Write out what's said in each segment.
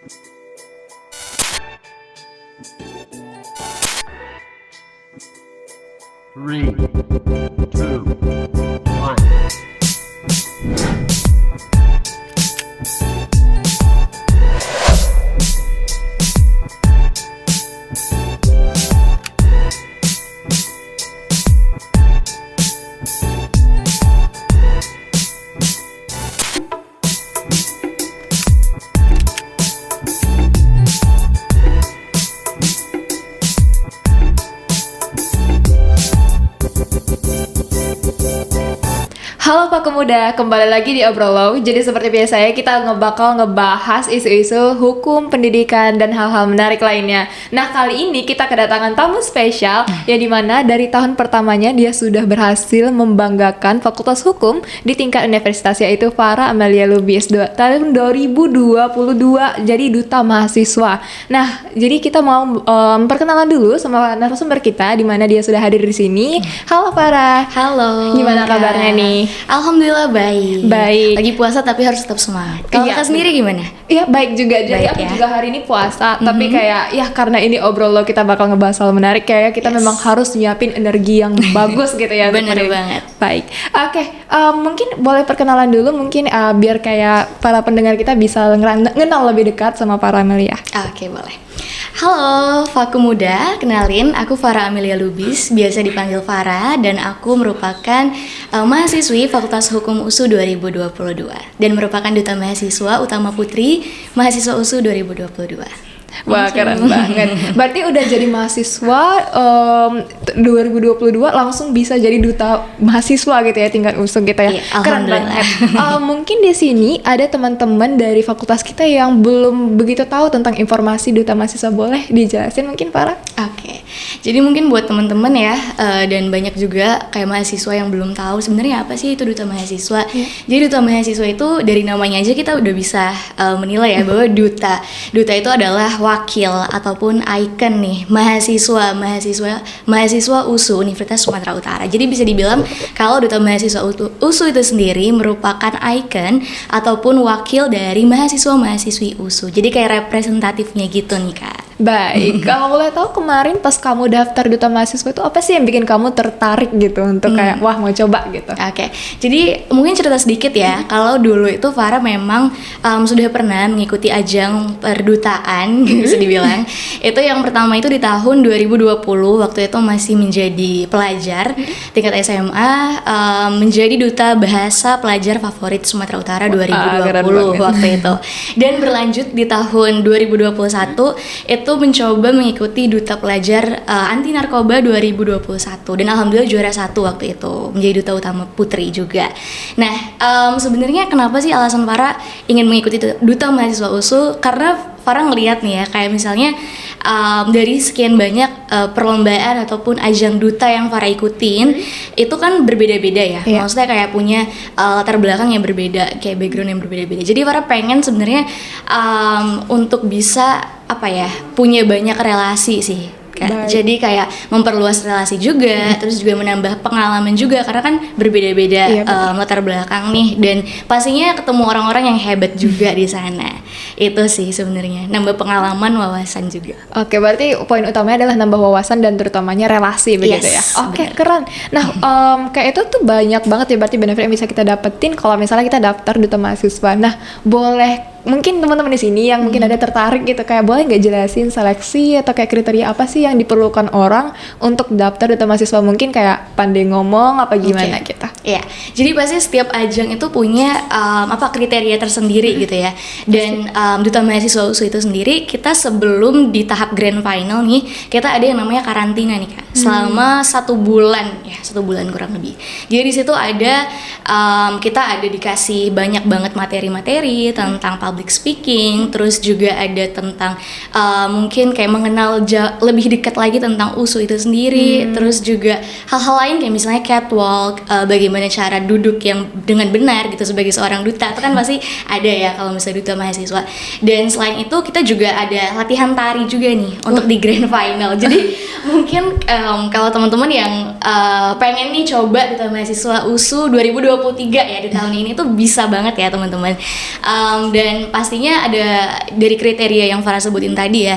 Three, two, one. Halo Pak Pemuda, kembali lagi di Obrol. Jadi seperti biasanya kita bakal ngebahas isu-isu hukum, pendidikan, dan hal-hal menarik lainnya. Nah kali ini kita kedatangan tamu spesial yang dimana dari tahun pertamanya dia sudah berhasil membanggakan Fakultas Hukum di tingkat universitas, yaitu Farah Amelia Lubis tahun 2022 jadi duta mahasiswa. Nah jadi kita mau perkenalan dulu sama narasumber kita di mana dia sudah hadir di sini. Halo Farah. Halo. Gimana kabarnya nih? Alhamdulillah baik. Baik. Lagi puasa tapi harus tetap semangat. Kalau Iya. kakak sendiri gimana? Iya baik juga, jadi Baik aku ya. juga hari ini puasa, tapi kayak ya karena ini obrol lo kita bakal ngebahas hal menarik, kayak kita Yes. memang harus nyiapin energi yang bagus gitu ya. untuk Bener hari ini. banget. Baik, oke, mungkin boleh perkenalan dulu mungkin biar kayak para pendengar kita bisa ngenal lebih dekat sama para Amelia. Oke, boleh. Halo, Faku Muda. Kenalin, aku Farah Amelia Lubis, biasa dipanggil Farah, dan aku merupakan mahasiswi Fakultas Hukum USU 2022 dan merupakan duta mahasiswa utama putri mahasiswa USU 2022. Wah keren banget. Berarti udah jadi mahasiswa 2022 langsung bisa jadi duta mahasiswa gitu ya, tingkat USU gitu ya. Iya, Keren alhamdulillah. banget. Mungkin di sini ada teman-teman dari fakultas kita yang belum begitu tahu tentang informasi duta mahasiswa, boleh dijelasin mungkin Farah? Oke, jadi mungkin buat teman-teman ya, dan banyak juga kayak mahasiswa yang belum tahu sebenarnya apa sih itu duta mahasiswa. Jadi duta mahasiswa itu dari namanya aja kita udah bisa menilai ya bahwa duta itu adalah wakil ataupun ikon nih mahasiswa USU Universitas Sumatera Utara. Jadi bisa dibilang kalau duta mahasiswa USU itu sendiri merupakan ikon ataupun wakil dari mahasiswa-mahasiswi USU. Jadi kayak representatifnya gitu nih Kak. Baik, kalau boleh tahu kemarin pas kamu daftar duta mahasiswa itu apa sih yang bikin kamu tertarik gitu untuk kayak wah mau coba gitu? Oke, jadi mungkin cerita sedikit ya. Kalau dulu itu Farah memang sudah pernah mengikuti ajang perdutaan, bisa dibilang. Itu yang pertama itu di tahun 2020, waktu itu masih menjadi pelajar tingkat SMA, menjadi duta bahasa pelajar favorit Sumatera Utara 2020 waktu itu. Dan berlanjut di tahun 2021 itu mencoba mengikuti duta pelajar anti narkoba 2021 dan alhamdulillah juara 1 waktu itu, menjadi duta utama putri juga. Nah, sebenarnya kenapa sih alasan Farah ingin mengikuti duta mahasiswa USU? Karena Farah ngelihat nih ya, kayak misalnya dari sekian banyak perlombaan ataupun ajang duta yang Farah ikutin, itu kan berbeda-beda ya. Iya. Maksudnya kayak punya latar belakang yang berbeda, kayak background yang berbeda-beda. Jadi Farah pengen sebenarnya untuk bisa punya banyak relasi sih. Baik. Jadi kayak memperluas relasi juga, terus juga menambah pengalaman juga karena kan berbeda-beda Iya, betul. latar belakang nih, dan pastinya ketemu orang-orang yang hebat juga di sana. Itu sih sebenarnya, nambah pengalaman, wawasan juga. Oke, berarti poin utamanya adalah nambah wawasan dan terutamanya relasi begitu Yes, ya. Oke, benar. keren. Nah, kayak itu tuh banyak banget ya berarti benefit yang bisa kita dapetin kalau misalnya kita daftar duta mahasiswa. Nah, boleh mungkin teman-teman di sini yang mungkin ada tertarik gitu, kayak boleh nggak jelasin seleksi atau kayak kriteria apa sih yang diperlukan orang untuk daftar duta mahasiswa, mungkin kayak pandai ngomong apa gimana Oke. kita? Iya, jadi pasti setiap ajang itu punya kriteria tersendiri gitu ya. Dan duta mahasiswa USU itu sendiri, kita sebelum di tahap grand final nih, kita ada yang namanya karantina nih Kak, selama 1 bulan ya, 1 bulan kurang lebih. Jadi di situ ada kita ada dikasih banyak banget materi-materi tentang public speaking, terus juga ada tentang mungkin kayak mengenal lebih dekat lagi tentang USU itu sendiri, terus juga hal-hal lain kayak misalnya catwalk, bagaimana cara duduk yang dengan benar gitu sebagai seorang duta, itu kan pasti ada ya kalau misalnya duta mahasiswa. Dan selain itu kita juga ada latihan tari juga nih untuk di grand final. Jadi mungkin kalau teman-teman yang pengen nih coba Duta Mahasiswa USU 2023 ya di tahun ini tuh bisa banget ya teman-teman. Dan pastinya ada dari kriteria yang Farah sebutin tadi ya.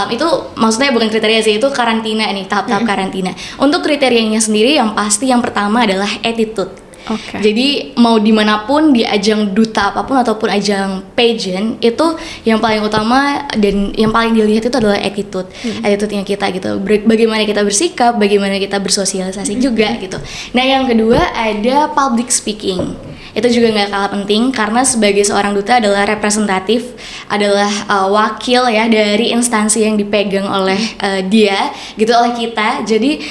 Itu maksudnya bukan kriteria sih, itu karantina nih, tahap-tahap karantina. Untuk kriterianya sendiri yang pasti yang pertama adalah attitude. Oke. Jadi mau dimanapun di ajang duta apapun ataupun ajang pageant itu yang paling utama dan yang paling dilihat itu adalah attitude-nya kita gitu. Bagaimana kita bersikap, bagaimana kita bersosialisasi juga gitu. Nah yang kedua ada public speaking. Itu juga nggak kalah penting karena sebagai seorang duta adalah representatif, adalah wakil ya dari instansi yang dipegang oleh dia gitu, oleh kita. Jadi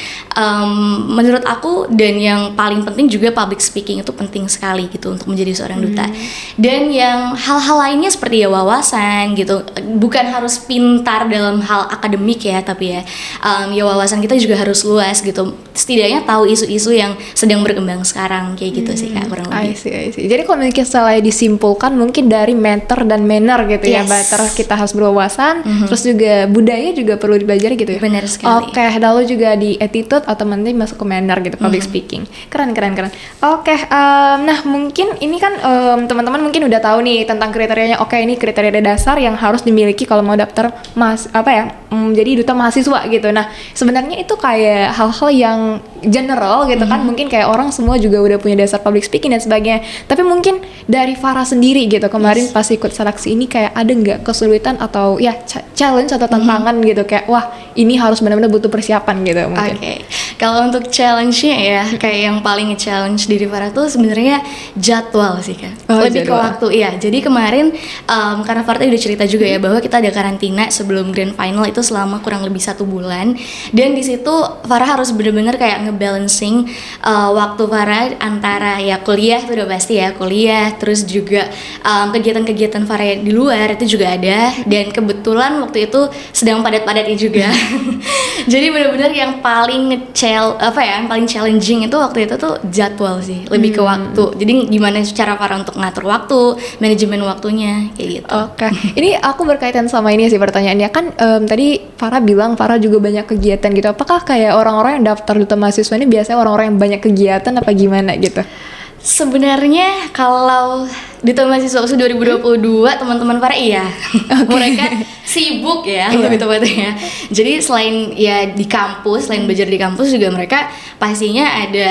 menurut aku dan yang paling penting juga public speaking itu penting sekali gitu untuk menjadi seorang duta. Dan yang hal-hal lainnya seperti ya wawasan gitu, bukan harus pintar dalam hal akademik ya, tapi ya wawasan kita juga harus luas gitu. Setidaknya tahu isu-isu yang sedang berkembang sekarang kayak gitu sih Kak, kurang lebih. I see. Jadi kalau misalnya disimpulkan mungkin dari mentor dan manner gitu ya, better kita harus berwawasan, terus juga budaya juga perlu dipelajari gitu ya. Benar sekali. Oke, lalu juga di attitude otomatis masuk ke manner gitu, public speaking. Keren. Oke, nah mungkin ini kan teman-teman mungkin udah tahu nih tentang kriterianya. Oke, ini kriteria dasar yang harus dimiliki kalau mau daftar jadi duta mahasiswa gitu. Nah, sebenarnya itu kayak hal-hal yang general gitu kan, mungkin kayak orang semua juga udah punya dasar public speaking dan sebagainya. Tapi mungkin dari Farah sendiri gitu kemarin pas ikut seleksi ini kayak ada nggak kesulitan atau ya challenge atau tantangan gitu kayak wah ini harus benar-benar butuh persiapan gitu mungkin. Oke. Kalau untuk challenge-nya ya kayak yang paling nge-challenge diri Farah tuh sebenarnya jadwal sih Kak. Lebih jadwal. ke waktu iya. Jadi kemarin karena Farah udah cerita juga ya bahwa kita ada karantina sebelum grand final itu selama kurang lebih 1 bulan, dan di situ Farah harus benar-benar kayak ngebalancing waktu Farah antara ya kuliah itu udah pasti ya kuliah, terus juga kegiatan-kegiatan Farah di luar itu juga ada, dan kebetulan waktu itu sedang padat-padatnya juga. Jadi benar-benar yang paling yang paling challenging itu waktu itu tuh jadwal sih, lebih ke waktu. Jadi gimana cara Farah untuk ngatur waktu, manajemen waktunya kayak gitu. Oke, ini aku berkaitan sama ini sih pertanyaannya kan tadi Farah bilang Farah juga banyak kegiatan gitu. Apakah kayak orang-orang yang daftar duta mahasiswa ini biasanya orang-orang yang banyak kegiatan apa gimana gitu? Sebenarnya kalau Duta Mahasiswa USU 2022 teman-teman Farah iya. Mereka sibuk ya lebih tepatnya. Jadi selain ya di kampus, selain belajar di kampus juga mereka pastinya ada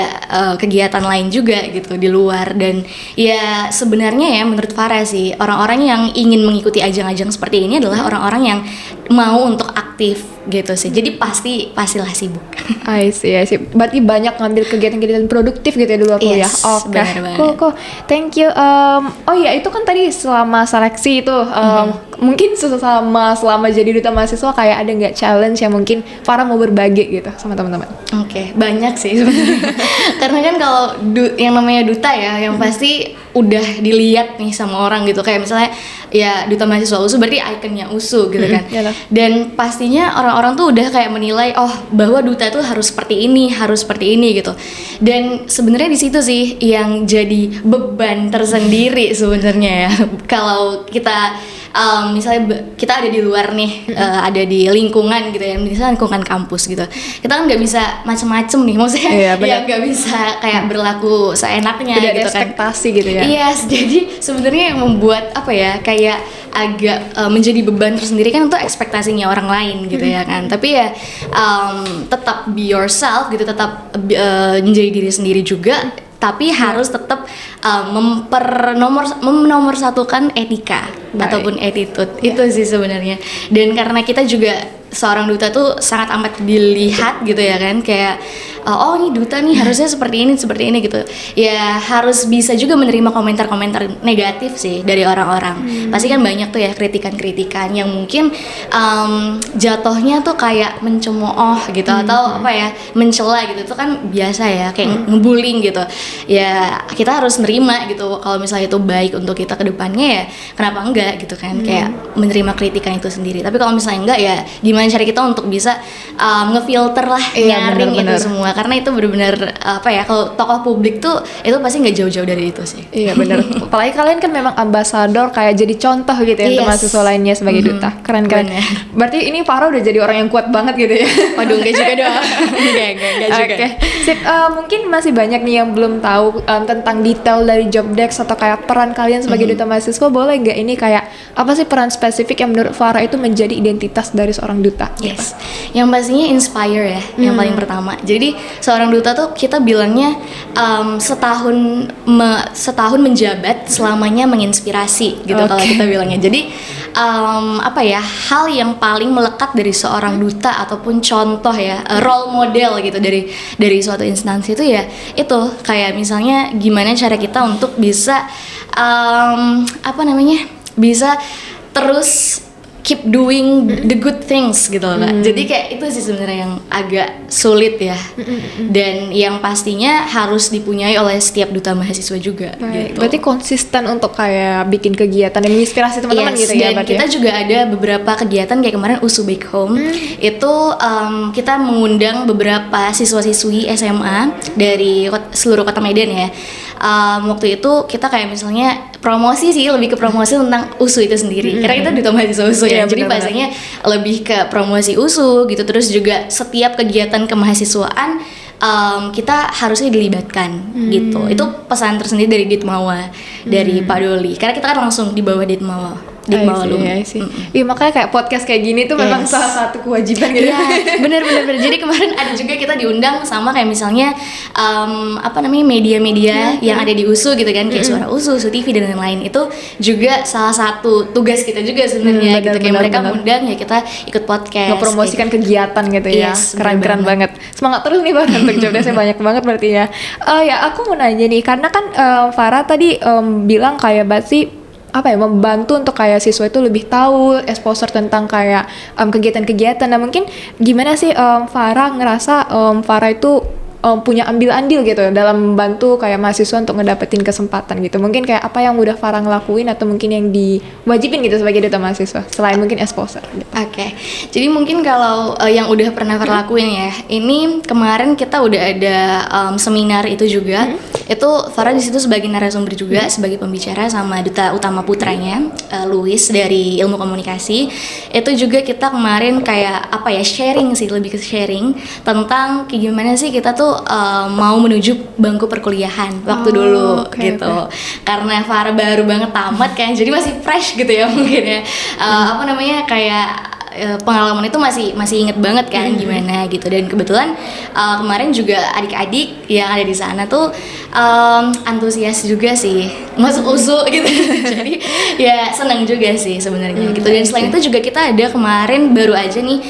kegiatan lain juga gitu di luar. Dan ya sebenarnya ya menurut Farah sih orang-orang yang ingin mengikuti ajang-ajang seperti ini adalah orang-orang yang mau untuk aktif gitu sih. Jadi pastilah sibuk. I see. Berarti banyak ngambil kegiatan-kegiatan produktif gitu ya dulu aku ya. Oke. Cool. Thank you. Oh iya, itu kan tadi selama seleksi itu mungkin selama jadi duta mahasiswa kayak ada nggak challenge yang mungkin Farah mau berbagi gitu sama teman-teman? Oke, banyak sih sebenarnya. Karena kan kalau yang namanya duta ya, yang pasti udah dilihat nih sama orang gitu. Kayak misalnya ya duta mahasiswa USU berarti ikonnya USU gitu kan. Dan pastinya orang-orang tuh udah kayak menilai oh bahwa duta tuh harus seperti ini gitu. Dan sebenarnya di situ sih yang jadi beban tersendiri sebenarnya ya. Kalau kita misalnya kita ada di luar nih, ada di lingkungan gitu ya, misalnya lingkungan kampus gitu, kita kan nggak bisa macem-macem nih, maksudnya ya nggak bisa kayak berlaku seenaknya tidak gitu ada ekspektasi gitu ya. Iya, jadi sebenarnya yang membuat apa ya kayak agak menjadi beban tersendiri kan itu ekspektasinya orang lain gitu ya kan. Tapi ya tetap be yourself gitu, tetap menjadi diri sendiri juga. Tapi harus tetap menomorsatukan etika ataupun attitude. Itu sih sebenarnya. Dan karena kita juga seorang duta tuh sangat amat dilihat gitu ya kan, kayak oh ini duta nih harusnya seperti ini gitu. Ya harus bisa juga menerima komentar-komentar negatif sih dari orang-orang. Pasti kan banyak tuh ya kritikan-kritikan yang mungkin jatuhnya tuh kayak mencemooh gitu atau apa ya, mencela gitu. Itu kan biasa ya, kayak ngebullying gitu. Ya kita harus nerima gitu kalau misalnya itu baik untuk kita ke depannya, ya kenapa enggak gitu kan, kayak menerima kritikan itu sendiri. Tapi kalau misalnya enggak ya gimana gimana cara kita untuk bisa ngefilter lah, Iya, nyaring bener-bener. itu semua, karena itu benar-benar apa ya, kalau tokoh publik tuh itu pasti nggak jauh-jauh dari itu sih. Iya benar. Apalagi kalian kan memang ambasador, kayak jadi contoh gitu ya untuk Yes. mahasiswa lainnya sebagai duta. Keren-keren. Bener. Berarti ini Farah udah jadi orang yang kuat banget gitu ya. Waduh, enggak juga dong. Enggak juga. Oke, sip. Mungkin masih banyak nih yang belum tahu tentang detail dari job desk atau kayak peran kalian sebagai duta mahasiswa. Boleh nggak ini kayak apa sih peran spesifik yang menurut Farah itu menjadi identitas dari seorang duta? Yes, yang pastinya inspire ya, yang paling pertama. Jadi seorang duta tuh kita bilangnya setahun menjabat, selamanya menginspirasi gitu kalau Oke. kita bilangnya. Jadi apa ya, hal yang paling melekat dari seorang duta ataupun contoh ya, role model gitu dari suatu instansi itu ya itu kayak misalnya gimana cara kita untuk bisa apa namanya, bisa terus keep doing the good things gitu loh Kak. Jadi kayak itu sih sebenarnya yang agak sulit ya. Dan yang pastinya harus dipunyai oleh setiap duta mahasiswa juga Baik, gitu. berarti konsisten untuk kayak bikin kegiatan yang menginspirasi teman-teman Yes, gitu ya, dan berarti kita ya? juga ada beberapa kegiatan kayak kemarin USU Back Home. Itu kita mengundang beberapa siswa-siswi SMA dari seluruh kota Medan ya. Waktu itu kita kayak misalnya promosi sih, lebih ke promosi tentang USU itu sendiri. Karena kita duta mahasiswa USU ya. Iya, Jadi benar-benar. bahasanya lebih ke promosi USU gitu. Terus juga setiap kegiatan kemahasiswaan kita harusnya dilibatkan gitu. Itu pesan tersendiri dari Ditmawa, dari Pak Doli. Karena kita kan langsung di bawah Ditmawa. Ditmawa Alumni. I see. Iya, makanya kayak podcast kayak gini tuh memang Yes. salah satu kewajiban gitu. Iya, bener. Jadi kemarin ada juga kita diundang sama kayak misalnya apa namanya, media-media yang ada di USU gitu kan, kayak Suara USU, USU TV dan lain-lain. Itu juga salah satu tugas kita juga sebenarnya gitu. Kayak mereka ngundang ya kita ikut podcast. Ngepromosikan kegiatan gitu ya. Yes, Keren-keren bener banget. Semangat terus nih Farah untuk jobdesknya banyak banget berarti ya. Ya aku mau nanya nih, karena kan Farah tadi bilang kayak berarti apa ya, membantu untuk kayak siswa itu lebih tahu exposure tentang kayak kegiatan-kegiatan. Nah mungkin gimana sih Farah ngerasa Farah itu punya ambil andil gitu dalam membantu kayak mahasiswa untuk ngedapetin kesempatan gitu. Mungkin kayak apa yang udah Farah ngelakuin atau mungkin yang diwajibin gitu sebagai duta mahasiswa selain mungkin exposure gitu. Oke, jadi mungkin kalau yang udah pernah lakuin ya, ini kemarin kita udah ada seminar itu juga. Itu Farah di situ sebagai narasumber juga, sebagai pembicara sama duta utama putranya, Louis dari Ilmu Komunikasi. Itu juga kita kemarin kayak apa ya, sharing sih, lebih ke sharing tentang kayak gimana sih kita tuh mau menuju bangku perkuliahan waktu dulu oke, gitu. Karena Farah baru banget tamat kan, jadi masih fresh gitu ya mungkin ya. Apa namanya, kayak pengalaman itu masih inget banget kan gimana gitu. Dan kebetulan kemarin juga adik-adik yang ada di sana tuh antusias juga sih masuk USU gitu. Jadi ya senang juga sih sebenarnya gitu. Dan selain itu juga kita ada kemarin baru aja nih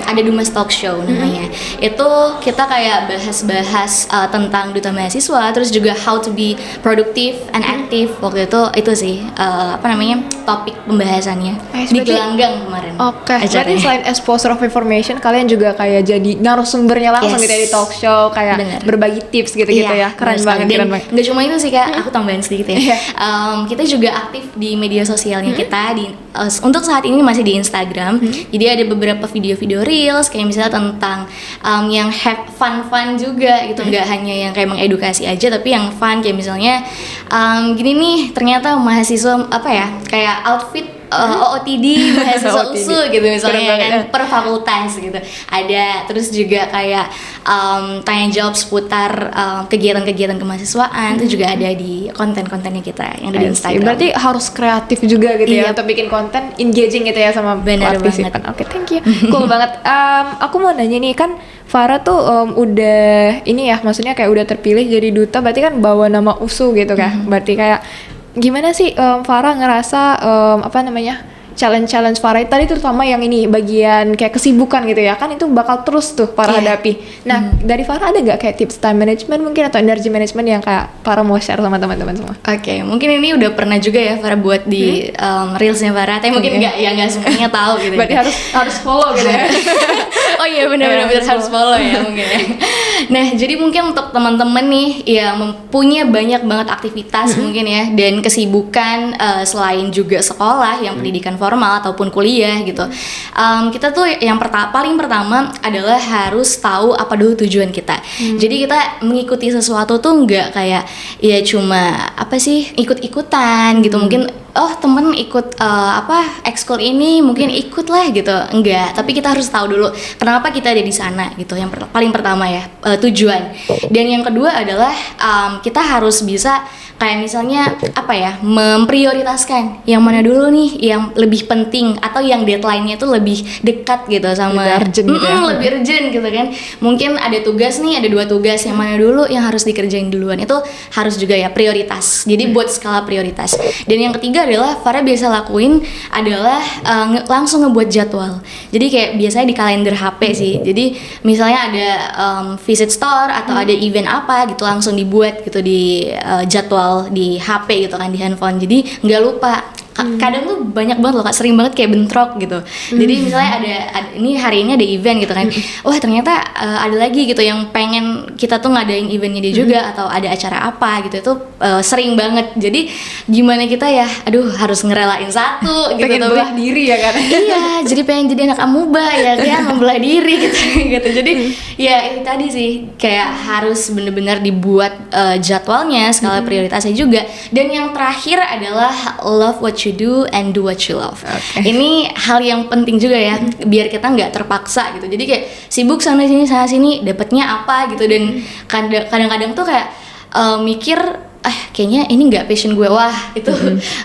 ada Dumas Talk Show namanya. Itu kita kayak bahas-bahas tentang duta mahasiswa, terus juga how to be productive and active. Waktu itu sih apa namanya, topik pembahasannya di Berarti- gelanggang kemarin. Oke, berarti acaranya. selain exposure of information, kalian juga kayak jadi narasumbernya langsung Yes. gitu ya di talk show, kayak Bener. berbagi tips gitu-gitu ya. Iya, Keren benar banget, sekali. keren Dan banget. nggak cuma itu sih Kak, aku tambahin sedikit ya. Iya. Kita juga aktif di media sosialnya kita untuk saat ini masih di Instagram. Jadi ada beberapa video-video reels kayak misalnya tentang yang have fun juga gitu, nggak hanya yang kayak mengedukasi aja, tapi yang fun kayak misalnya gini nih, ternyata mahasiswa apa ya, kayak outfit OOTD mahasiswa OOTD. USU gitu misalnya Keren banget kan, ya. per fakultas gitu ada. Terus juga kayak tanya jawab seputar kegiatan-kegiatan kemahasiswaan itu juga ada di konten-kontennya kita yang ada di I see. Instagram. Berarti harus kreatif juga gitu ya Iya. untuk bikin konten engaging gitu ya sama Benar partisipan. Oke, thank you. Cool banget. Aku mau nanya nih, kan Farah tuh udah ini ya, maksudnya kayak udah terpilih jadi duta, berarti kan bawa nama USU gitu kan. Berarti kayak gimana sih Farah ngerasa apa namanya, challenge Farah tadi terutama yang ini bagian kayak kesibukan gitu ya, kan itu bakal terus tuh Farah Iya. hadapi. Nah dari Farah ada nggak kayak tips time management mungkin atau energy management yang kayak Farah mau share sama teman-teman semua? Oke, mungkin ini udah pernah juga ya Farah buat di reelsnya Farah, tapi mungkin nggak semuanya tahu gitu. Berarti harus follow gitu ya. Oh iya benar-benar harus follow ya mungkin ya. Nah, jadi mungkin untuk teman-teman nih yang mempunyai banyak banget aktivitas mungkin ya dan kesibukan selain juga sekolah yang pendidikan formal ataupun kuliah gitu. Kita tuh yang paling pertama adalah harus tahu apa dulu tujuan kita. Jadi kita mengikuti sesuatu tuh nggak kayak ya cuma apa sih ikut-ikutan gitu. Mungkin temen ikut ekskul ini mungkin ikut lah gitu, enggak, tapi kita harus tahu dulu kenapa kita ada di sana gitu. Yang paling pertama ya tujuan, dan yang kedua adalah kita harus bisa kayak misalnya memprioritaskan yang mana dulu nih yang lebih penting atau yang deadline-nya itu lebih dekat gitu sama lebih urgent gitu ya. lebih urgent gitu kan. Mungkin ada tugas nih, ada 2 tugas, yang mana dulu yang harus dikerjain duluan, itu harus juga ya prioritas. Jadi buat skala prioritas. Dan yang ketiga adalah Farah biasa lakuin adalah langsung ngebuat jadwal. Jadi kayak biasanya di kalender HP sih. Jadi misalnya ada visit store atau ada event apa gitu, langsung dibuat gitu di jadwal di HP gitu kan, di handphone. Jadi nggak lupa. Kadang tuh banyak banget loh Kak, sering banget kayak bentrok gitu. Jadi misalnya ada ini hari ini ada event gitu kan. Wah, ternyata ada lagi gitu yang pengen kita tuh ngadain eventnya dia juga atau ada acara apa gitu. Itu sering banget. Jadi gimana kita ya, harus ngerelain satu gitu. Pengen belah diri ya kan. Iya, jadi pengen jadi anak amuba ya kan, membelah diri gitu. Jadi ya itu tadi sih, kayak harus bener-bener dibuat jadwalnya, skala prioritasnya juga. Dan yang terakhir adalah love what you do and do what you love. Ini hal yang penting juga ya, biar kita nggak terpaksa gitu. Jadi kayak sibuk sana sini dapatnya apa gitu. Dan kadang-kadang tuh kayak mikir kayaknya ini nggak passion gue. Wah, itu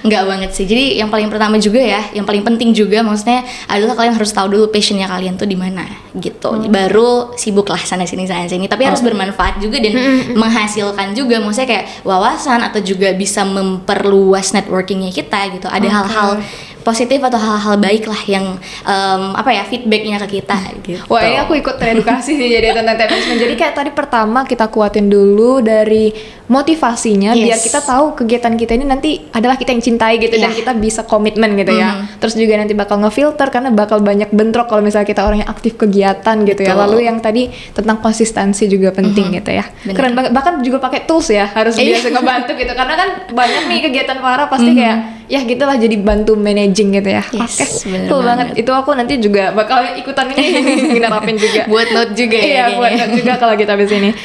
nggak banget sih. Jadi yang paling pertama juga ya, yang paling penting juga maksudnya adalah kalian harus tahu dulu passionnya kalian tuh di mana gitu. Baru sibuk lah sana sini. Tapi harus bermanfaat juga dan menghasilkan juga, maksudnya kayak wawasan atau juga bisa memperluas networkingnya kita gitu. Ada hal-hal positif atau hal-hal baik lah yang feedbacknya ke kita gitu. Wah, ini aku ikut teredukasi sih jadi tentang time management. Jadi kayak tadi pertama kita kuatin dulu dari motivasinya, biar kita tahu kegiatan kita ini nanti adalah kita yang cintai gitu, dan kita bisa komitmen gitu ya. Terus juga nanti bakal ngefilter karena bakal banyak bentrok kalau misalnya kita orang yang aktif kegiatan gitu ya. Lalu yang tadi tentang konsistensi juga penting gitu ya. Keren banget, bahkan juga pakai tools ya, harus biasa ngebantu gitu, karena kan banyak nih kegiatan Farah pasti kayak ya gitulah, jadi bantu managing gitu ya. Cool banget. Itu aku nanti juga bakal ikutan ini nerapin juga. Buat note juga ya. Iya, buat note juga kalau kita habis ini.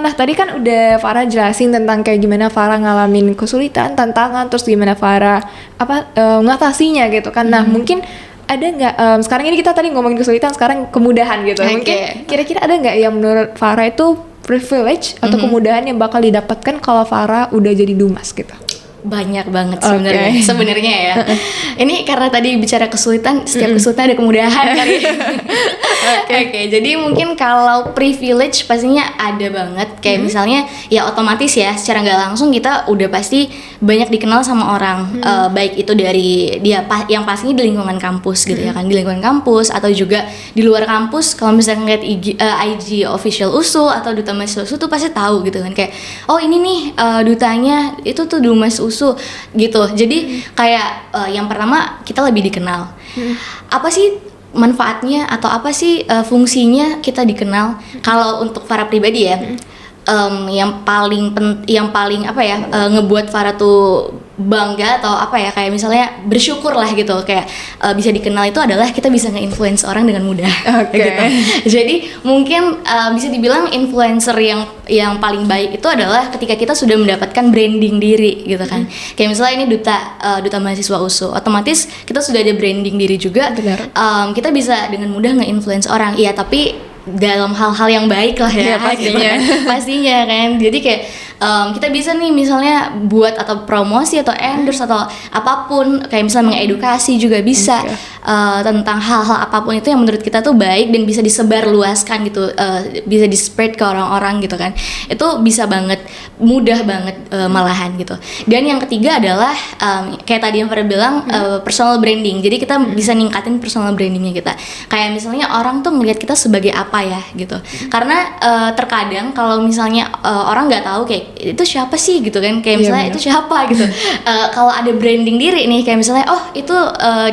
Nah tadi kan udah Farah jelasin tentang kayak gimana Farah ngalamin kesulitan, tantangan, terus gimana Farah ngatasinya gitu kan. Nah mungkin ada nggak sekarang ini kita tadi ngomongin kesulitan, sekarang kemudahan gitu. Mungkin kira-kira ada nggak yang menurut Farah itu privilege atau kemudahan yang bakal didapatkan kalau Farah udah jadi Dumas gitu? Banyak banget sebenarnya ya. Ini karena tadi bicara kesulitan, setiap kesulitan ada kemudahan kali. Oke, jadi mungkin kalau privilege pastinya ada banget. Kayak misalnya ya otomatis ya secara nggak langsung kita udah pasti banyak dikenal sama orang. Baik itu dari dia yang pastinya di lingkungan kampus gitu ya kan, di lingkungan kampus atau juga di luar kampus. Kalau misalnya ngeliat IG official USU atau Duta Mahasiswa USU tuh pasti tahu gitu kan, kayak oh ini nih dutanya itu tuh Dumas USU gitu. Jadi kayak yang pertama kita lebih dikenal. Apa sih manfaatnya atau apa sih fungsinya kita dikenal? Kalau untuk Farah pribadi ya, yang paling ngebuat Farah tuh bangga atau kayak misalnya bersyukur lah gitu, kayak bisa dikenal itu adalah kita bisa nge-influence orang dengan mudah. Gitu. Jadi mungkin bisa dibilang influencer yang paling baik itu adalah ketika kita sudah mendapatkan branding diri gitu kan. Kayak misalnya ini duta mahasiswa USU, otomatis kita sudah ada branding diri juga. Kita bisa dengan mudah nge-influence orang. Iya, tapi dalam hal-hal yang baik lah ya, pastinya kan. Jadi kayak kita bisa nih misalnya buat atau promosi atau endorse atau apapun, kayak misalnya mengedukasi juga bisa tentang hal-hal apapun itu yang menurut kita tuh baik dan bisa disebarluaskan gitu, bisa di-spread ke orang-orang gitu kan. Itu bisa banget, mudah banget malahan gitu. Dan yang ketiga adalah kayak tadi yang Farah bilang, personal branding. Jadi kita bisa ningkatin personal brandingnya kita. Kayak misalnya orang tuh ngelihat kita sebagai apa ya gitu. Karena terkadang kalau misalnya orang nggak tahu kayak itu siapa sih gitu kan, kayak misalnya itu siapa gitu. Kalau ada branding diri nih, kayak misalnya oh itu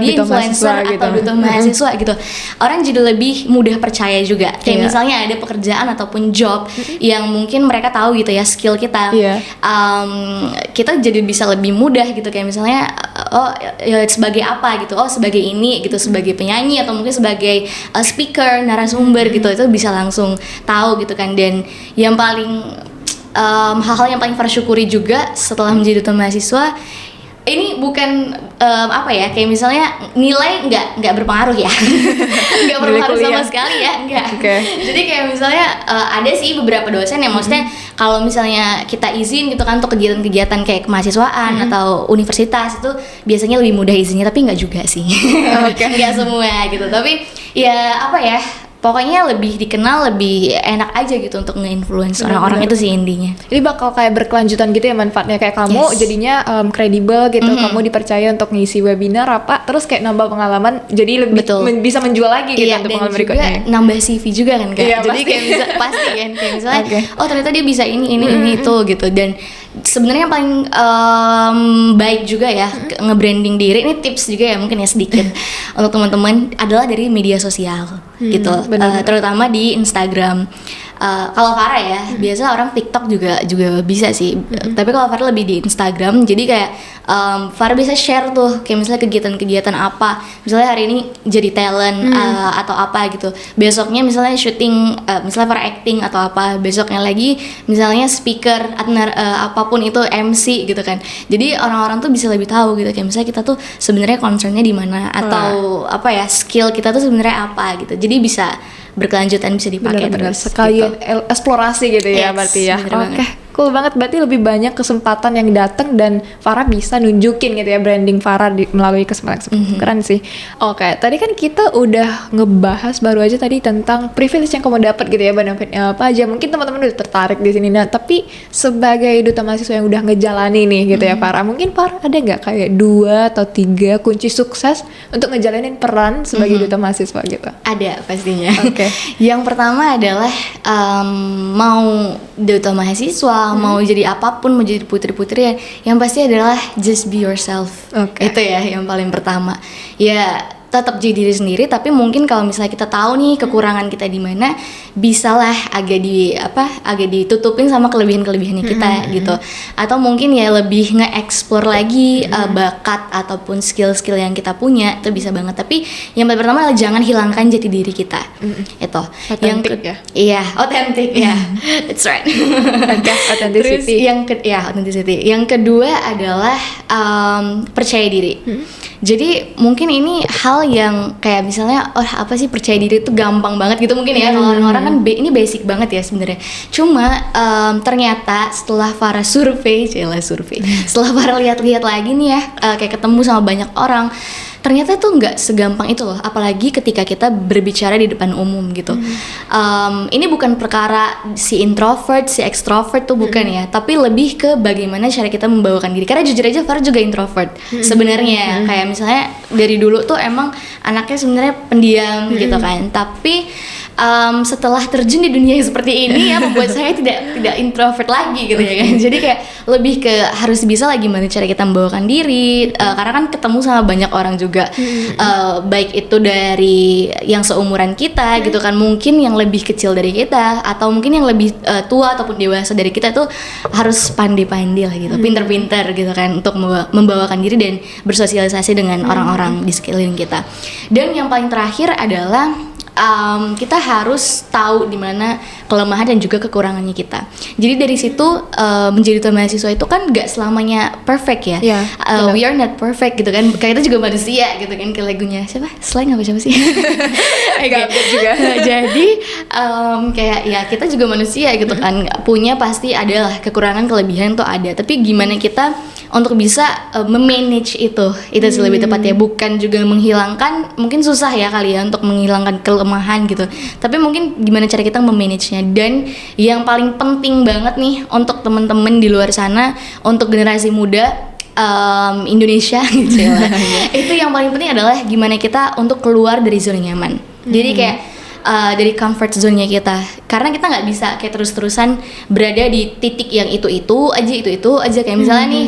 dia influencer gitu. atau duta mahasiswa gitu, orang jadi lebih mudah percaya juga. Kayak Iya. misalnya ada pekerjaan ataupun job yang mungkin mereka tahu gitu ya skill kita, Iya. kita jadi bisa lebih mudah gitu. Kayak misalnya oh ya, sebagai apa gitu, oh sebagai ini gitu, sebagai penyanyi atau mungkin sebagai speaker, narasumber gitu, itu bisa langsung tahu gitu kan. Dan yang paling hal-hal yang paling Farah syukuri juga setelah menjadi duta mahasiswa, ini bukan apa ya, kayak misalnya nilai nggak berpengaruh ya, nggak berpengaruh sama kuliah. sekali ya, nggak. Oke. Jadi kayak misalnya ada sih beberapa dosen yang maksudnya kalau misalnya kita izin gitu kan untuk kegiatan-kegiatan kayak kemahasiswaan atau universitas itu biasanya lebih mudah izinnya, tapi nggak juga sih, nggak semua gitu. Tapi ya apa ya, pokoknya lebih dikenal, lebih enak aja gitu untuk nge-influence orang-orang, itu sih intinya. Jadi bakal kayak berkelanjutan gitu ya manfaatnya, kayak kamu Yes. jadinya kredibel gitu, kamu dipercaya untuk ngisi webinar apa, terus kayak nambah pengalaman, jadi lebih Betul. Bisa menjual lagi gitu Iya, untuk dan pengalaman juga berikutnya. nambah CV juga kan Kak. Iya, Jadi pasti. kayak bisa pasti kan kayak misalnya Oke. oh ternyata dia bisa ini itu gitu. Dan sebenarnya yang paling baik juga ya nge-branding diri, ini tips juga ya mungkin ya sedikit untuk teman-teman, adalah dari media sosial gitu. benar-benar. Terutama di Instagram. Kalau Farah ya, biasa orang TikTok juga bisa sih. Tapi kalau Farah lebih di Instagram. Jadi kayak Farah bisa share tuh kayak misalnya kegiatan-kegiatan apa. Misalnya hari ini jadi talent atau apa gitu. Besoknya misalnya syuting, misalnya Farah acting atau apa. Besoknya lagi misalnya speaker atau apapun itu, MC gitu kan. Jadi orang-orang tuh bisa lebih tahu gitu kayak misalnya kita tuh sebenarnya concernnya di mana, atau apa ya, skill kita tuh sebenarnya apa gitu. Jadi bisa berkelanjutan, bisa dipakai Benar-benar terus sekalian gitu. eksplorasi gitu ya, Yes, berarti ya. bener Oke, banget. cool banget. Berarti lebih banyak kesempatan yang datang dan Farah bisa nunjukin gitu ya branding Farah melalui kesempatan. Keren sih. Oke, tadi kan kita udah ngebahas baru aja tadi tentang privilege yang kamu dapat gitu ya, benefitnya apa aja. Mungkin teman-teman udah tertarik di sini. Nah, tapi sebagai duta mahasiswa yang udah ngejalani nih gitu ya Farah, mungkin Farah ada nggak kayak 2 atau 3 kunci sukses untuk ngejalanin peran sebagai duta mahasiswa gitu? Ada pastinya. Oke. Yang pertama adalah mau duta mahasiswa, mau jadi apapun, mau jadi putri-putri, yang pasti adalah just be yourself. Oke. Itu ya yang paling pertama. Ya tetap jadi diri sendiri, tapi mungkin kalau misalnya kita tahu nih kekurangan kita di mana, bisalah agak ditutupin sama kelebihan-kelebihannya kita gitu. Atau mungkin ya lebih nge-explore lagi bakat ataupun skill-skill yang kita punya, itu bisa banget. Tapi yang paling pertama adalah jangan hilangkan jati diri kita. Itu. Authentic ya? Iya, authentic ya. That's right. Authenticity. Terus authenticity. Yang kedua adalah percaya diri. Jadi mungkin ini hal yang kayak misalnya apa sih percaya diri itu gampang banget gitu mungkin ya, kalau orang-orang kan ini basic banget ya sebenarnya. Cuma ternyata setelah Farah survei, setelah Farah lihat-lihat lagi nih ya, kayak ketemu sama banyak orang, ternyata tuh nggak segampang itu loh, apalagi ketika kita berbicara di depan umum gitu. Ini bukan perkara si introvert, si extrovert tuh bukan ya, tapi lebih ke bagaimana cara kita membawakan diri. Karena jujur aja Farah juga introvert sebenarnya. Kayak misalnya dari dulu tuh emang anaknya sebenarnya pendiam gitu kan, tapi setelah terjun di dunia yang seperti ini ya membuat saya tidak introvert lagi gitu ya kan. Jadi kayak lebih ke harus bisa lah gimana cara kita membawakan diri, karena kan ketemu sama banyak orang juga, baik itu dari yang seumuran kita gitu kan, mungkin yang lebih kecil dari kita, atau mungkin yang lebih tua ataupun dewasa dari kita, itu harus pandai-pandai lah gitu, pinter-pinter gitu kan untuk membawakan diri dan bersosialisasi dengan orang-orang di sekeliling kita. Dan yang paling terakhir adalah kita harus tahu di mana kelemahan dan juga kekurangannya kita. Jadi dari situ menjadi duta mahasiswa itu kan nggak selamanya perfect ya. Iya, We are not perfect gitu kan. Kita juga manusia gitu kan, ke lagunya siapa? Slang apa siapa sih? Nggak update juga. Jadi kayak ya kita juga manusia gitu kan. Punya pasti adalah kekurangan, kelebihan tuh ada. Tapi gimana kita untuk bisa memanage itu sih lebih tepat ya, bukan juga menghilangkan, mungkin susah ya kali ya untuk menghilangkan kelemahan gitu, tapi mungkin gimana cara kita memanagenya. Dan yang paling penting banget nih untuk temen-temen di luar sana, untuk generasi muda Indonesia gitu ya, itu yang paling penting adalah gimana kita untuk keluar dari zona nyaman. Jadi kayak dari comfort zone-nya kita, karena kita nggak bisa kayak terus-terusan berada di titik yang itu aja kayak misalnya nih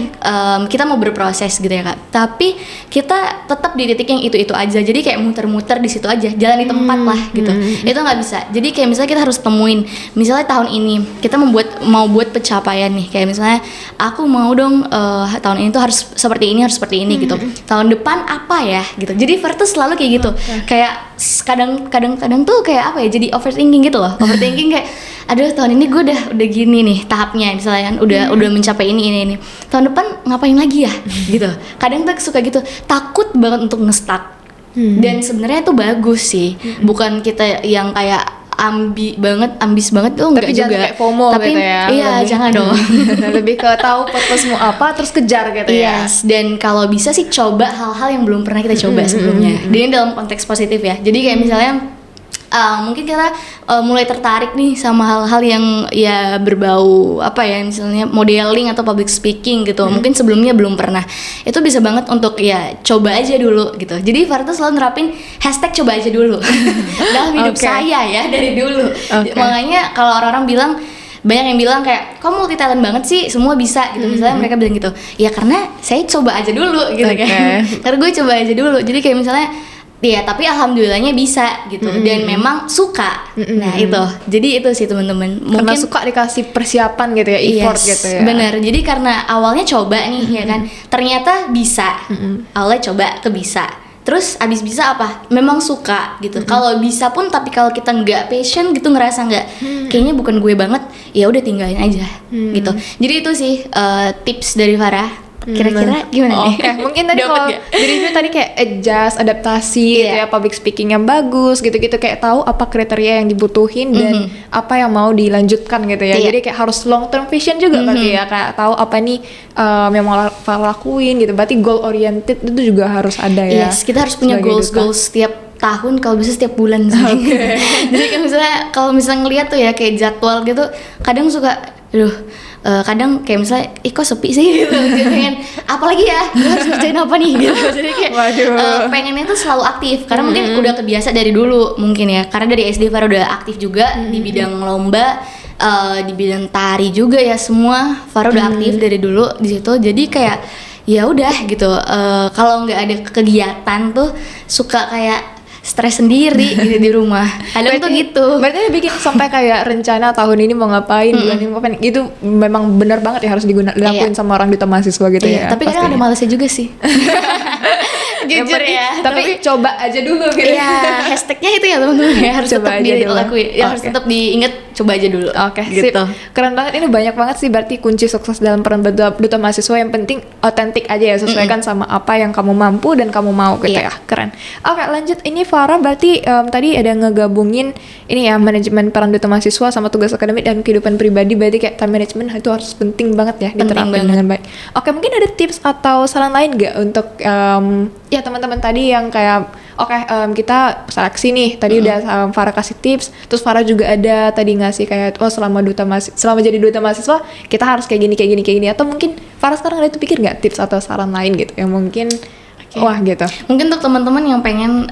kita mau berproses gitu ya Kak, tapi kita tetap di titik yang itu aja, jadi kayak muter-muter di situ aja, jalan di tempat lah gitu. Itu nggak bisa. Jadi kayak misalnya kita harus temuin, misalnya tahun ini kita mau buat pencapaian nih, kayak misalnya aku mau dong tahun ini tuh harus seperti ini gitu, tahun depan apa ya gitu. Jadi Farah tuh selalu kayak gitu, kayak kadang tuh kayak apa ya, jadi overthinking gitu loh. Overthinking kayak aduh tahun ini gue udah gini nih tahapnya, misalnya kan udah mencapai ini tahun depan ngapain lagi ya gitu. Kadang tuh suka gitu, takut banget untuk nge-stuck. Dan sebenarnya itu bagus sih, bukan kita yang kayak ambis banget tuh enggak Tapi juga. jangan kayak FOMO tapi, gitu ya. Iya, jangan dong. Lebih ke tahu purpose-mu apa terus kejar gitu ya. Yes, dan kalau bisa sih coba hal-hal yang belum pernah kita coba sebelumnya. Dan ini dalam konteks positif ya. Jadi kayak misalnya mungkin kita mulai tertarik nih sama hal-hal yang ya berbau apa ya, misalnya modeling atau public speaking gitu. Mungkin sebelumnya belum pernah. Itu bisa banget untuk ya coba aja dulu gitu. Jadi Farah tuh selalu nerapin hashtag coba aja dulu dalam hidup saya ya dari dulu. Makanya kalau orang-orang bilang, banyak yang bilang kayak kamu multi talent banget sih, semua bisa gitu. Misalnya mereka bilang gitu, ya karena saya coba aja dulu gitu kan. Karena gue coba aja dulu. Jadi kayak misalnya ya tapi alhamdulillahnya bisa gitu, dan memang suka. Nah itu, jadi itu sih teman-teman. Karena suka dikasih persiapan gitu ya, effort gitu ya. Bener, jadi karena awalnya coba nih ya kan, ternyata bisa. Awalnya coba bisa, terus abis bisa apa? Memang suka gitu. Kalau bisa pun, tapi kalau kita nggak passion gitu, ngerasa nggak, kayaknya bukan gue banget, ya udah tinggalin aja gitu. Jadi itu sih tips dari Farah. Kira-kira gimana nih? Oke, mungkin tadi kalau di review tadi kayak adjust, adaptasi gitu ya, public speaking yang bagus gitu-gitu, kayak tahu apa kriteria yang dibutuhin dan apa yang mau dilanjutkan gitu ya. Jadi kayak harus long term vision juga berarti ya, kayak tahu apa nih yang mau lakuin gitu. Berarti goal oriented itu juga harus ada ya. Yes, kita harus punya goals setiap tahun, kalau bisa setiap bulan sih. Jadi kan misalnya kalau misalnya ngeliat tuh ya kayak jadwal gitu, kadang suka kadang kayak misalnya kok sepi sih gitu, pengen apa lagi ya, gue harus kerjain apa nih gitu. Jadi kayak pengennya tuh selalu aktif, karena mungkin udah kebiasa dari dulu mungkin ya, karena dari SD Farah udah aktif juga di bidang lomba, di bidang tari juga ya, semua Farah udah aktif dari dulu di situ. Jadi kayak ya udah gitu, kalau nggak ada kegiatan tuh suka kayak stres sendiri gitu di rumah. Kadang tuh gitu. Berarti bikin sampai kayak rencana tahun ini mau ngapain, bulan ini mau ngapain. Itu memang benar banget ya, harus dilakuin sama orang duta mahasiswa gitu ya. Tapi kadang ada malasnya juga sih. Jujur ya. Tapi coba aja dulu gitu. Iya, hashtagnya itu ya teman-teman ya, harus tetap dilakuin. Ya, harus tetap diingat, coba aja dulu. Oke, gitu. Sip. Keren banget, ini banyak banget sih berarti kunci sukses dalam peran duta mahasiswa. Yang penting otentik aja ya, sesuaikan sama apa yang kamu mampu dan kamu mau gitu ya. Keren. Oke, lanjut. Ini Farah berarti tadi ada ngegabungin ini ya, manajemen peran duta mahasiswa sama tugas akademik dan kehidupan pribadi. Berarti kayak time management itu harus penting banget ya, diterapkan dengan baik. Oke, mungkin ada tips atau saran lain nggak untuk ya teman-teman tadi yang kayak kita seleksi nih, tadi udah Farah kasih tips, terus Farah juga ada tadi ngasih kayak selama jadi duta mahasiswa kita harus kayak gini, atau mungkin Farah sekarang ada tuh pikir nggak tips atau saran lain gitu yang mungkin wah gitu. Mungkin untuk teman-teman yang pengen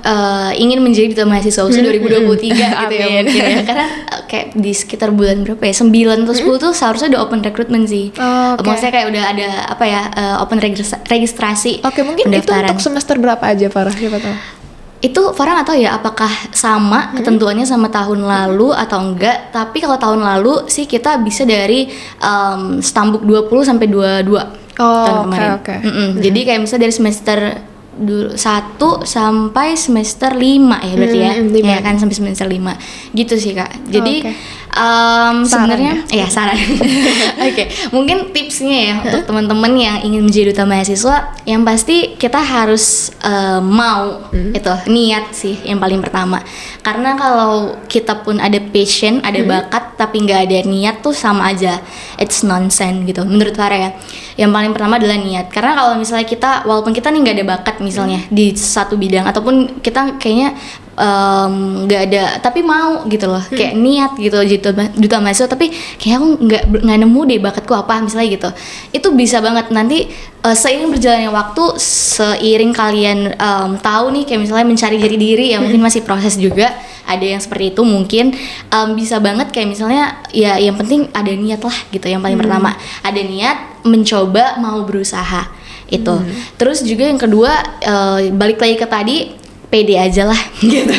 ingin menjadi duta mahasiswa usia 2023 gitu ya, mungkin ya. Karena kayak di sekitar bulan berapa ya, 9 atau 10 tuh seharusnya udah open recruitment sih. Maksudnya kayak udah ada apa ya, open registrasi. Oke, mungkin itu untuk semester berapa aja Farah, siapa tahu? Itu Farah nggak tahu ya apakah sama ketentuannya sama tahun lalu atau enggak. Tapi kalau tahun lalu sih kita bisa dari Stambuk 20 sampai 22 tahun kemarin. Jadi kayak misalnya dari semester 1 sampai semester 5 ya berarti ya. Ya kan, sampai semester 5 gitu sih Kak. Jadi sebenarnya ya saran. Oke, mungkin tipsnya ya untuk teman-teman yang ingin menjadi duta mahasiswa, yang pasti kita harus mau, itu niat sih yang paling pertama. Karena kalau kita pun ada passion, ada bakat tapi nggak ada niat tuh sama aja, it's nonsense gitu menurut Farah ya. Yang paling pertama adalah niat, karena kalau misalnya kita, walaupun kita nih nggak ada bakat misalnya di satu bidang, ataupun kita kayaknya nggak ada tapi mau gitu loh, kayak niat gitu duta mahasiswa, tapi kayak aku nggak nemu deh bakatku apa misalnya gitu, itu bisa banget nanti seiring berjalannya waktu, seiring kalian tahu nih kayak misalnya mencari jati diri ya, mungkin masih proses juga, ada yang seperti itu mungkin bisa banget kayak misalnya ya yang penting ada niat lah gitu. Yang paling pertama ada niat mencoba mau berusaha itu. Terus juga yang kedua balik lagi ke tadi, pede aja lah gitu.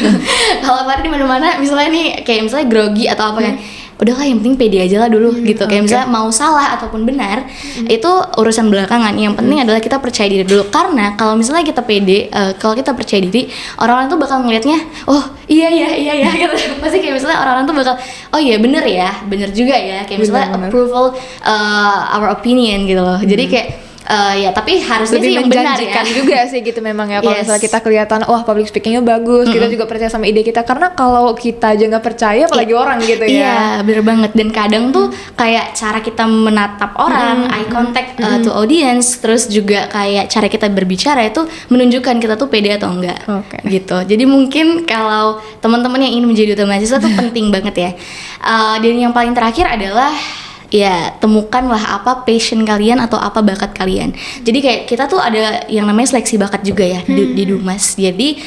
Kalau Farah di mana-mana misalnya nih kayak misalnya grogi atau apa kan, udahlah yang penting pede aja lah dulu gitu. Kayak misalnya mau salah ataupun benar itu urusan belakangan. Yang penting adalah kita percaya diri dulu. Karena kalau misalnya kita pede, kalau kita percaya diri, orang-orang tuh bakal ngelihatnya, oh iya gitu. Pasti kayak misalnya orang-orang tuh bakal, oh iya bener juga ya. Kayak misalnya approval our opinion gitu loh. Jadi kayak ya tapi harusnya lebih sih yang benar ya. menjanjikan juga sih gitu memang ya kalau Yes. misalnya kita kelihatan wah public speakingnya bagus, kita juga percaya sama ide kita, karena kalau kita aja nggak percaya apalagi orang gitu ya. Iya, bener banget. Dan kadang tuh kayak cara kita menatap orang, eye contact to audience, terus juga kayak cara kita berbicara itu menunjukkan kita tuh pede atau enggak. Oke. Gitu. Jadi mungkin kalau teman-teman yang ingin menjadi duta mahasiswa tuh penting banget ya. Dan yang paling terakhir adalah ya temukanlah apa passion kalian atau apa bakat kalian. Jadi kayak kita tuh ada yang namanya seleksi bakat juga ya di Dumas. Jadi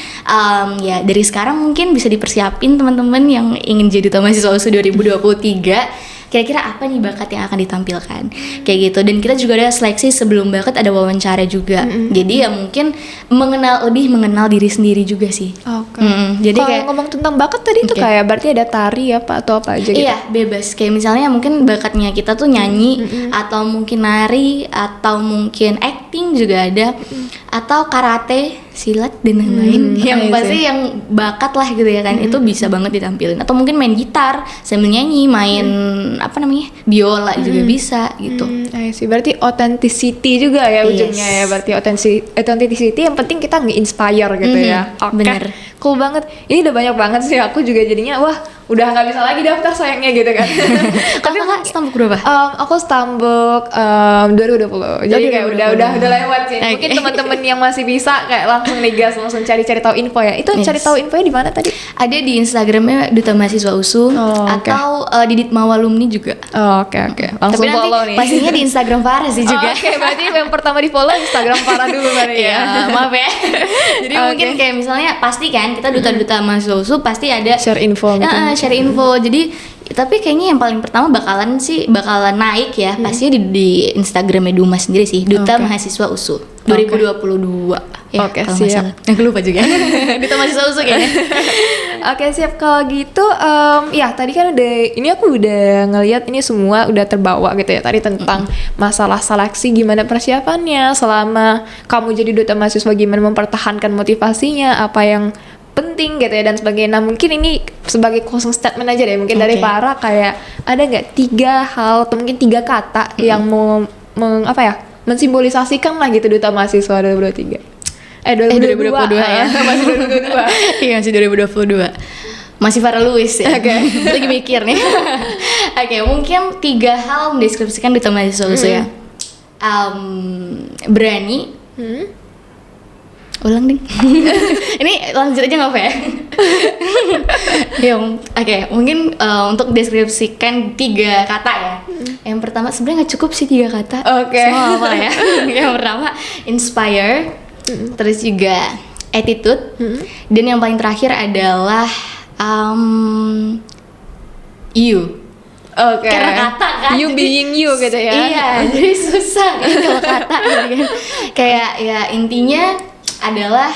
ya dari sekarang mungkin bisa dipersiapin teman-teman yang ingin jadi duta mahasiswa USU 2023. Kira-kira apa nih bakat yang akan ditampilkan kayak gitu. Dan kita juga ada seleksi sebelum bakat, ada wawancara juga. Jadi ya mungkin lebih mengenal diri sendiri juga sih. Oke. Jadi Kalau kayak ngomong tentang bakat tadi tuh kayak berarti ada tari apa atau apa aja gitu. iya, bebas. Kayak misalnya mungkin bakatnya kita tuh nyanyi, atau mungkin nari, atau mungkin acting juga ada, atau karate, silat dan lain-lain. Yang I see. pasti yang bakat lah gitu ya kan, itu bisa banget ditampilin. Atau mungkin main gitar sambil nyanyi, main apa namanya, biola juga bisa gitu. Sih berarti authenticity juga ya ujungnya ya, berarti authenticity yang penting kita nge-inspire gitu ya. Oke. Bener. Cool banget. Ini udah banyak banget sih, aku juga jadinya wah udah nggak bisa lagi daftar sayangnya gitu kan. Tapi kakak stambuk berapa? Aku stambuk 2020. Jadi kayak 2020. udah lewat sih. Mungkin Oke. teman-teman yang masih bisa kayak langsung nih gas, langsung cari-cari tahu info ya. Itu Yes. cari tahu infonya di mana tadi? Ada di Instagramnya Duta Mahasiswa USU, Oh, oke. atau Didit Mawalumni juga. Oke. Langsung Tapi nanti follow nih. pastinya di Instagram Farah sih juga. Oke, berarti yang pertama di follow Instagram Farah dulu berarti ya. Iya, maaf ya. Jadi Oke. mungkin kayak misalnya pasti kan kita duta-duta mahasiswa USU pasti ada Share info gitu. share info. Jadi tapi kayaknya yang paling pertama bakalan naik ya pastinya di Instagramnya Dumas sendiri sih, Duta Oke. Mahasiswa USU 2022. Ya, Oke, kalau nggak siap. salah. Aku lupa juga. Duta Mahasiswa USU kayaknya. Oke, siap. Kalau gitu ya tadi kan aku udah ngelihat ini semua udah terbawa gitu ya tadi tentang masalah seleksi, gimana persiapannya selama kamu jadi duta mahasiswa, gimana mempertahankan motivasinya, apa yang penting gitu ya dan sebagainya. Nah mungkin ini sebagai closing statement aja deh mungkin dari Oke. Farah, kayak ada nggak 3 hal atau mungkin 3 kata yang mau mensimbolisasikan lah gitu duta mahasiswa 2023 2022 ya. masih 2022. Iya, masih 2022. Masih Farah Lewis ya. Oke. Lagi mikir nih. Oke, mungkin 3 hal mendeskripsikan duta mahasiswa USU ya. Berani. Ulang ding. Ini lanjut aja nggak apa ya? Ya, oke. Mungkin untuk deskripsikan 3 kata ya. Yang pertama sebenarnya nggak cukup sih 3 kata. Oke. Semua apa ya? Yang pertama inspire, terus juga attitude, dan yang paling terakhir adalah you. Oke. Karena kata kan, you jadi- being you gitu ya. Iya, jadi susah kan kalau kata gitu kan. Kayak ya intinya adalah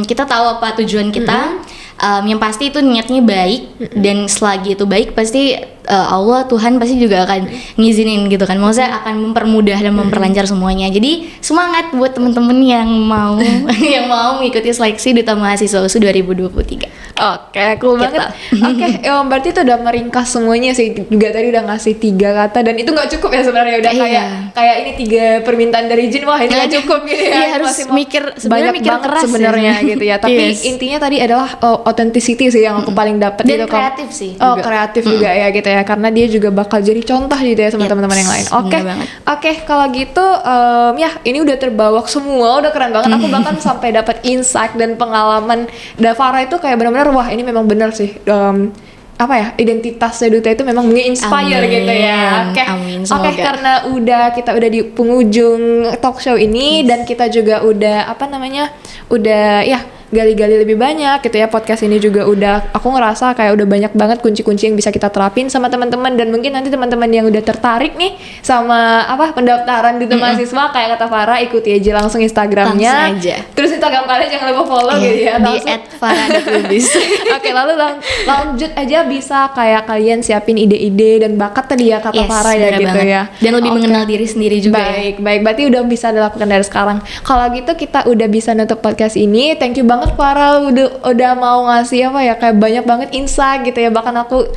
kita tahu apa tujuan kita. Yang pasti itu niatnya baik, dan selagi itu baik pasti Allah, Tuhan pasti juga akan ngizinin gitu kan. Maksudnya akan mempermudah dan memperlancar semuanya. Jadi semangat buat temen-temen yang mau yang mau mengikuti seleksi Duta Mahasiswa USU 2023. Oke, cool Gitu. banget. Oke, berarti itu udah meringkas semuanya sih. Juga tadi udah ngasih 3 kata dan itu nggak cukup ya sebenarnya, udah Iya. kayak ini 3 permintaan dari Jin, wah ini nggak cukup gitu ya. Iya, harus Masih mau mikir, sebenarnya banyak mikir banget keras sebenarnya ya. gitu ya. Tapi Yes. intinya tadi adalah authenticity sih yang aku paling dapat Dan gitu kan. kreatif sih Oh, juga. kreatif juga ya gitu ya. Karena dia juga bakal jadi contoh gitu ya sama Yes, teman-teman yang lain. Oke. bener banget. Oke, kalau gitu ya ini udah terbawak semua, udah keren banget. Aku bahkan sampai dapat insight dan pengalaman Davara itu kayak benar-benar wah ini memang benar sih. Apa ya, identitasnya Duta itu memang nge-inspire Amin. gitu ya. Oke. Amin, Oke, semoga. karena kita udah di penghujung talk show ini dan kita juga udah udah gali-gali lebih banyak gitu ya. Podcast ini juga udah, aku ngerasa kayak udah banyak banget kunci-kunci yang bisa kita terapin sama teman-teman, dan mungkin nanti teman-teman yang udah tertarik nih sama pendaftaran duta mahasiswa kayak kata Farah, ikuti aja langsung Instagramnya. Langsung aja. Terus Instagram kalian jangan lupa follow gitu ya. Di Langsung. @farah.lubis. Oke, lalu lanjut aja, bisa kayak kalian siapin ide-ide dan bakat tadi ya kata Farah ya bener gitu banget. ya. Dan lebih Oke. mengenal diri sendiri juga. Baik, berarti udah bisa dilakukan dari sekarang. Kalau gitu kita udah bisa nutup podcast ini. Thank you banget Farah udah mau ngasih kayak banyak banget insight gitu ya. Bahkan aku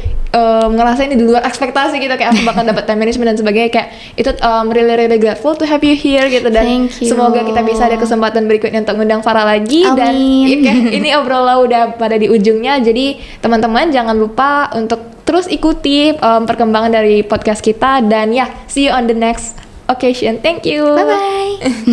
ngerasa ini di luar ekspektasi gitu, kayak aku bahkan dapat time management dan sebagainya, kayak itu really grateful to have you here gitu, dan Thank you. semoga kita bisa ada kesempatan berikutnya untuk ngundang Farah lagi. Amin. Dan ini obrolan udah pada di ujungnya, jadi teman-teman jangan lupa untuk terus ikuti perkembangan dari podcast kita, dan see you on the next occasion. Thank you. Bye bye.